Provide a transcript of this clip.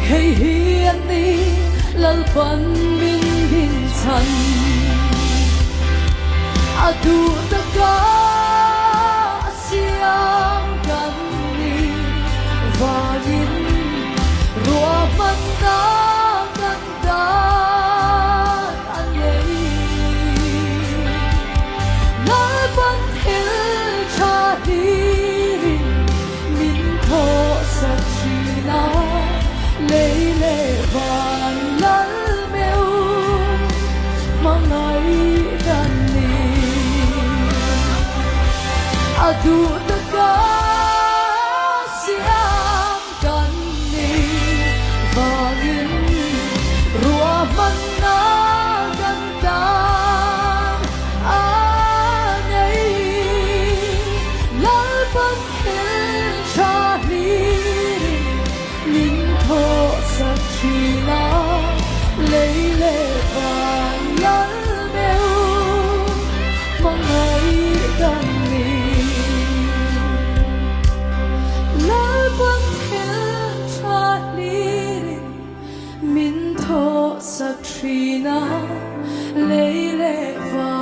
Hey hiền đi lal pan min hin chan adu ta ka siang kan ni vagin rua man ta kan ta anei lal pan hil cha hi min tho sa china lấy lệ vàng lal mèo mang ngày đàn ni adu ta ka siam kan ni vagin rua man na kan ta anei lal pan hil cha hi min tho sa china lấy lệ vàng lal mèo mang ngày đàn ni lal pan hil cha hi min tho sa china lấy lệ vàng